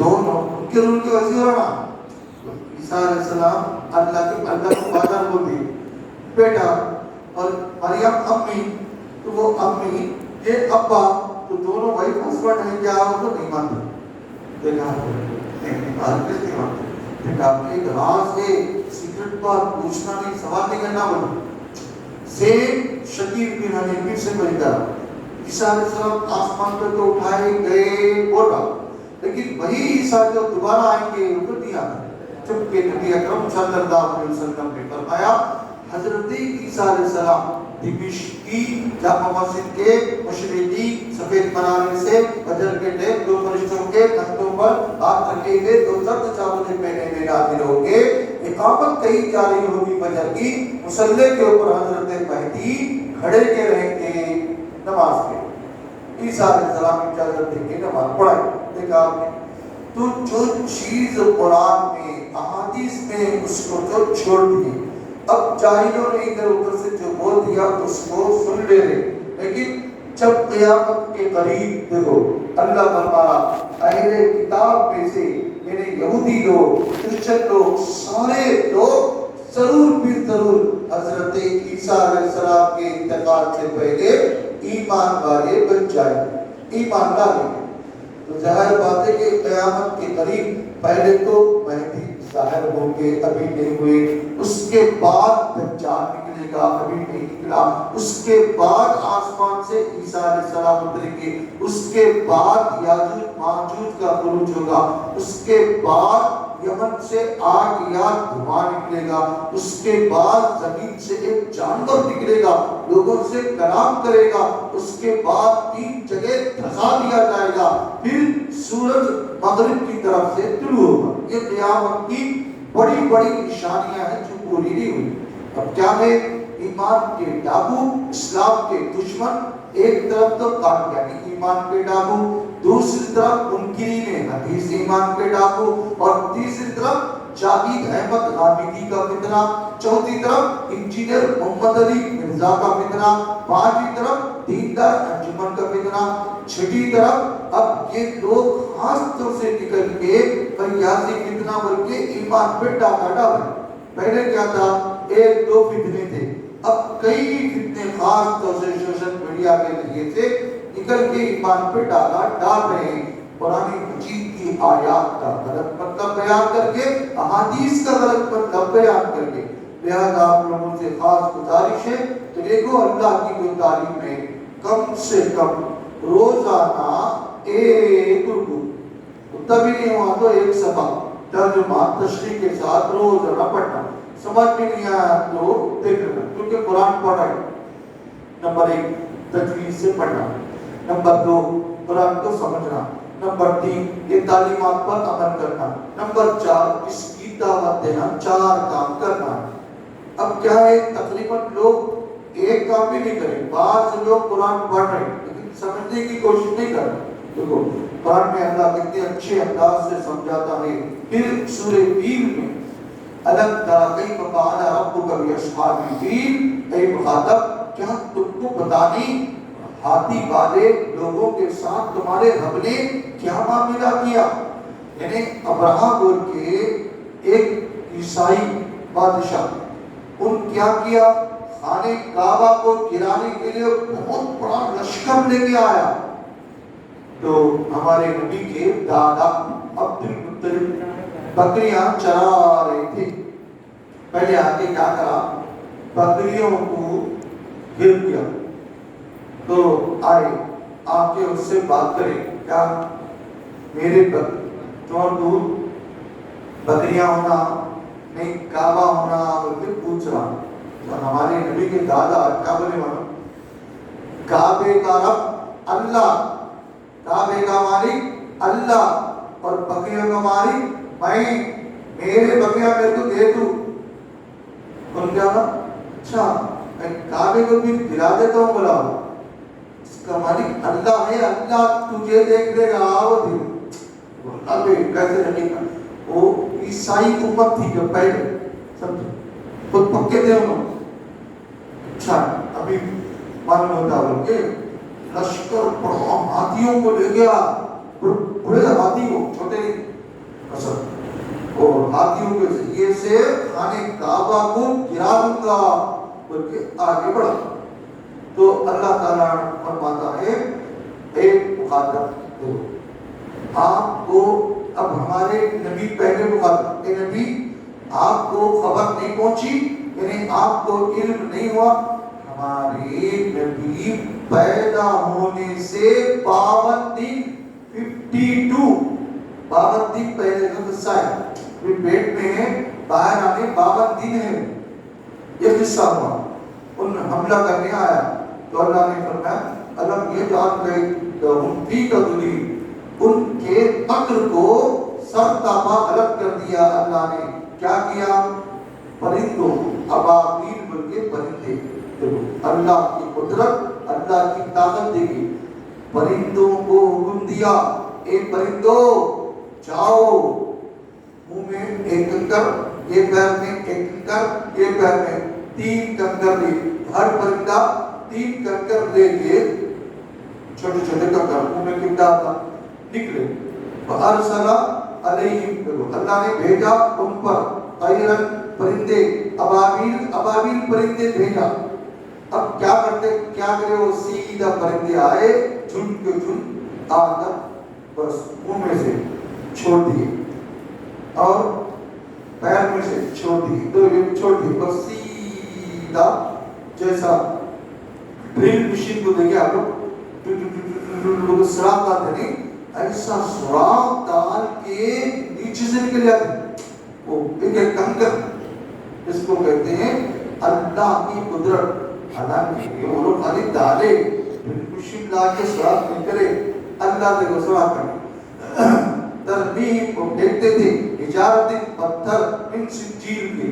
दोनों उनके रूल के वसी हो रहा ईसा अलैहिस्सलाम अल्लाह को फादर बोल दिए बेटा, और मरियम अम्मी, तो वो अम्मी ये अब्बा, तो दोनों वाइफ हस्बैंड हैं क्या? वो तो नहीं मानते। देखा नहीं मानते। देखा एक राज है, सीक्रेट बात पूछना नहीं, सवाल नहीं करना बोला। सेम शकील बिन हनीफी से मिलता ईसा अलैहिस्सलाम आसमान पर तो उठाए गए बोला, लेकिन वही ईसा जो दोबारा आएंगे वो नहीं आते। जबकि नबी अकरम सल्लल्लाहु अलैहि वसल्लम ने फरमाया हजरत ईसा अलैहिस्सलाम दिमिश्की जामा मस्जिद के मशरिकी सफेद मीनारे से फजर के टाइम दो फरिश्तों के कंधों पर हाथ रखे हुए दो जर्द चादरें पहने हुए नाज़िल होंगे। इकामत कही जा रही होगी फजर की, मुसल्ले के ऊपर हजरत महदी खड़े के रहेंगे नमाज के। ईसा अलैहिस्सलाम की इजाजत देके नमाज पढ़ाई। देखा आपने, तो जो चीज कुरान में अहादीस में उसको जो छोड़ दी, अब जाहिलों ने इधर उधर से जो बोल दिया उसको सुन ले रहे, लेकिन जब क़यामत के करीब देखो अल्लाह फरमाया अहले किताब में से यानी यहूदी लोग, क्रिश्चियन लोग, सारे लोग जरूर भी जरूर हजरत ईसा अलैहिस्सलाम के इंतकाल से पहले ईमान वाले बन जाएंगे, ईमान लाएंगे। तो जाहिर बात है कि क़यामत के करीब पहले तो महदी ज़ाहिर होंगे, अभी नहीं हुए, उसके बाद दज्जाल निकलेगा, अभी नहीं निकला, उसके बाद आसमान से ईसा अलैहिस्सलाम उतरेंगे, उसके बाद याजूज माजूज का खुरूज होगा, उसके बाद यमन से आग या धुआं निकलेगा, उसके बाद जमीन से एक जानवर निकलेगा, लोगों से कलाम करेगा, उसके बाद 3 जगह धसा दिया जाएगा, फिर सूरज मगरिब की तरफ से तुलू होगा। ये क़यामत की बड़ी बड़ी निशानियां हैं जो पूरी नहीं हुई। अब क्या है, ईमान के डाकू, इस्लाम के दुश्मन एक तरफ तो कादियानी ईमान के डाकू, दूसरी तरफ मुनकिरीन हदीस ईमान के डाकू, और तीसरी तरफ जावेद अहमद गामिदी का फितना, चौथी तरफ इंजीनियर मोहम्मद अली मिर्जा का फितना, पांचवी तरफ दीनदार अंजुमन का फितना, छठी तरफ अब ये लोग खास तौर से निकल के परियासी फितना बल्कि ईमान पे डाका डाल। पहले क्या था, 1-2 फितने थे, अब कई फितने खास तौर से सोशल मीडिया के जरिए से निकल के ईमान पे डाका डाल रहे हैं। कुरान मजीद की आयत का गलत मतलब बयान करके, अहादीस का गलत मतलब बयान करके। लिहाजा आप लोगों से खास गुजारिश है तो देखो अल्लाह की कोई तारीफ है, कम से कम रोजाना एक रुकू, तभी नहीं हुआ तो एक सफा तर्जुमा तशरीह के साथ रोजाना पढ़ना, समझ में नहीं आया तो देख लेना, क्योंकि कुरान पढ़ा है। नंबर 1 तजवीज से पढ़ना, नंबर 2 कुरान को समझना, नंबर 3 ये तालीमात पर अमल करना, नंबर 4 इसकी दावत देना, 4 काम करना। अब क्या है, तकरीबन लोग एक काम भी नहीं करें, बाद लोग कुरान पढ़ रहे हैं लेकिन समझने की कोशिश नहीं कर रहे। देखो कुरान में अल्लाह कितने अच्छे अंदाज से समझाता है। फिर सूरह फील में अलग तरा कैफ फ़अल रब्बुका बिअस्हाबिल फील, ऐ मुखातब क्या तुमको पता नहीं हाथी वाले लोगों के साथ तुम्हारे रब ने क्या मामला किया। यानी अब्राहा बोल के एक ईसाई बादशाह, उन क्या किया, खाने काबा को गिराने के लिए बहुत बड़ा लश्कर लेके आया। तो हमारे नबी के दादा अब्दुल मुत्तलिब बकरियां चरा रहे थे, पहले आके क्या करा, बकरियों को गिर दिया, तो आए आके उससे बात करें, क्या मेरे तुम्हारा दूर बकरियां होना नहीं काबा होना बोलते पूछ रहा। तो हमारे नबी के दादा क्या बोले, मानो काबे का रब अल्लाह, काबे का मालिक अल्लाह और बकरियों का मालिक मैं, मेरे बकरियां मेरे को दे दू। बोल क्या ना, अच्छा मैं काबे को भी दिला देता हूँ, बोला इसका मालिक अल्लाह है, अल्लाह तुझे देख देगा, आओ अबे कैसे लगेगा। वो ईसाई उम्मत थी जो पहले समझो खुद पक्के थे उन्होंने, अच्छा अभी मालूम होता बोल के लश्कर हाथियों को ले गया, बड़े हाथी को, छोटे ہاتھیوں کے ذریعے سے خانے کعبہ کو گرا دوں گا، بلکہ آگے بڑھا۔ تو اللہ تعالیٰ فرماتا ہے ایک مخاطب دو، آپ کو اب ہمارے نبی پہلے مخاطب، اے نبی آپ کو خبر نہیں پہنچی، یعنی آپ کو علم نہیں ہوا، ہمارے نبی پیدا ہونے سے 52 دن 52 دن پہلے کا قصہ ہے، پیٹ میں باہر آنے 52 دن ہے یہ قصہ ہوا، ان حملہ کرنے آیا تو اللہ نے فرمایا الم یہ جان گئی ان کے مکر کو سر تابا غلط کر دیا اللہ نے، کیا کیا؟ پرندوں، ابابیل بلکہ پرندے، اللہ کی قدرت، اللہ کی طاقت دے گی، پرندوں کو حکم دیا اے پرندوں جاؤ، منہ میں ایک کنکر، یہ پیر میں ایک کنکر، یہ پیر میں 3 کنکر لے، ہر پرندہ 3 کنکر لے کے چھوٹے چھوٹے کنکر منہ میں کتا تھا نکلے، فارسل علیہم، اللہ نے بھیجا ان پر طیرن پرندے، ابابیل پرندے بھیجا۔ اب کیا کرے وہ سیدھا پرندے آئے جھنڈ کے جھنڈ آ کر بس منہ میں سے چھوڑ دیے اور پیر میں سے چھوڑ دیے، تو یہ چھوڑ دیے بس سیدھا، جیسا ڈرل مشین کو دیکھیں آپ لوگ سراغ ڈالتے نہیں، ایسا سراغ ڈال کے نیچے سے نکل جاتے، وہ ایک کنکر، اس کو کہتے ہیں اللہ کی قدرت۔ حالانکہ وہ لوگ خالی ڈالے مشین لا کے سراغ نہیں کرے، اللہ دیکھو سراغ کرے، ترمیم کو دیکھتے تھے حجارت پتھر من سجیل کے،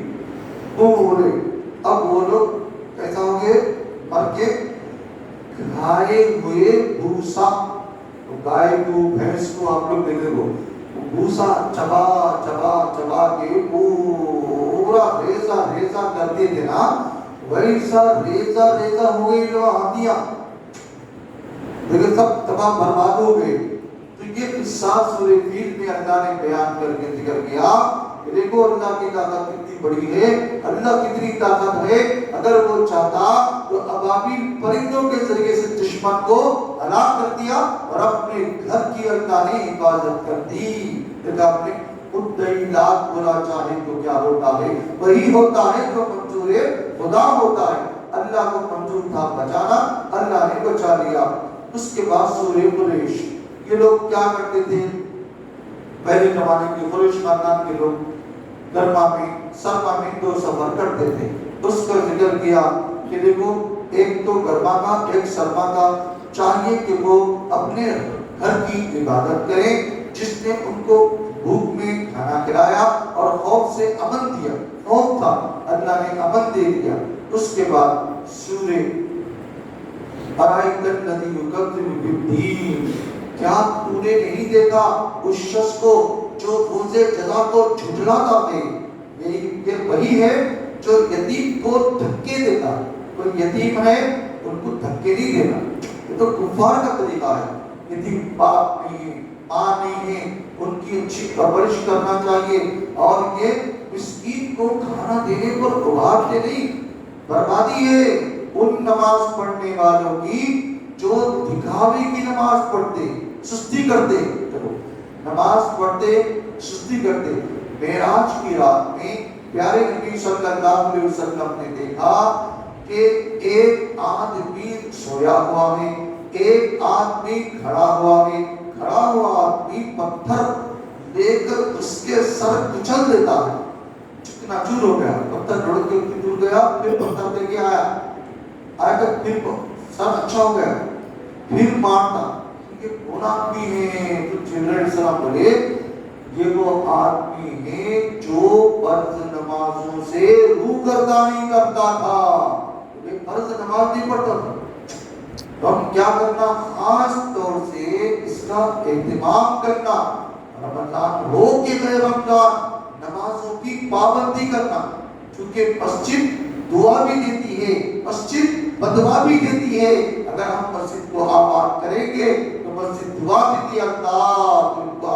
وہ بولے اب وہ لوگ کیسا ہوں گے؟ مر کے کھائے ہوئے بھوسا، گائے کو بھینس کو آپ لوگ دیکھیں گے بھوسا چبا چبا چبا کے پورا ریزہ ریزہ کرتے تھے نا، ویسا ریزہ ریزہ ہو گئی جو ہاتھیاں، لیکن سب تمام برباد ہو گئے۔ تو یہ قصہ سورہ فیل میں اللہ نے بیان کر کے ذکر کیا کہ دیکھو اللہ کی طاقت کتنی بڑی ہے، اللہ کتنی طاقت ہے، اگر وہ چاہتا تو ابابیل پرندوں کے ذریعے سے دشمن کو ہلاک کر دیا اور اپنے گھر کی اللہ نے حفاظت کر دی۔ کہ آپ نے ادعی لاکھ برا چاہے تو کیا ہوتا ہے، وہی ہوتا ہے جو منظور خدا ہوتا ہے۔ اللہ کو منظور تھا بچانا، اللہ نے بچا لیا۔ اس کے بعد سورہ قریش، یہ لوگ کیا کرتے تھے؟ پہلے زمانے کے قریش خاندان کے لوگ گرما میں سرما میں 2 سفر کرتے تھے، اس کا ذکر کیا کہ دیکھو ایک تو گرما کا ایک سرما کا، چاہیے کہ وہ اپنے گھر کی عبادت کریں جس نے ان کو بھوک میں کھانا کھلایا اور خوف سے امن دیا، خوف تھا اللہ نے امن دے دیا۔ اس کے بعد سورہ ارائیت الذی یکذب بالدین، کیا تو نے نہیں دیکھا اس شخص کو جو روز جزا کو جھٹلاتا ہے؟ یہ وہی ہے جو یتیم کو دھکے دیتا، کوئی یتیم ہے ان کو دھکے نہیں دینا، یہ تو کفار کا طریقہ ہے۔ یتیم باپ نہیں ہے، ماں نہیں ہے، ان کی اچھی پرورش کرنا چاہیے، اور یہ مسکین کو کھانا دینے پر ابھارتے نہیں، بربادی ہے ان نماز پڑھنے والوں کی جو دکھاوے کی نماز پڑھتے سستی کرتے، نماز پڑھتے سستی کرتے۔ معراج کی رات میں پیارے نبی صلی اللہ علیہ وسلم نے دیکھا کہ ایک آدمی سویا ہوا ہے، ایک آدمی کھڑا ہوا ہے، کھڑا ہوا آدمی پتھر لے کر اس کے سر کچل دیتا ہے، چکنا چور ہو گیا، پتھر ڈڑ کے دور گیا، پھر پتھر لے کے آیا کر پھر سر اچھا ہو گیا، پھر مارتا، یہ کون آدمی ہے؟ تو جبرائیل علیہ السلام بولے یہ وہ آدمی ہے جو فرض نمازوں سے روگردانی کرتا تھا، یہ فرض نماز نہیں پڑھتا تھا۔ تو ہم کیا کرنا؟ خاص طور سے اس کا اہتمام کرنا، رمضان ہو کے غیر رمضان نمازوں کی پابندی کرنا، چونکہ مسجد دعا بھی دیتی ہے، مسجد بدعا بھی دیتی ہے۔ اگر ہم مسجد کو آباد کریں گے تو مسجد دعا بھی دی، اللہ تم کو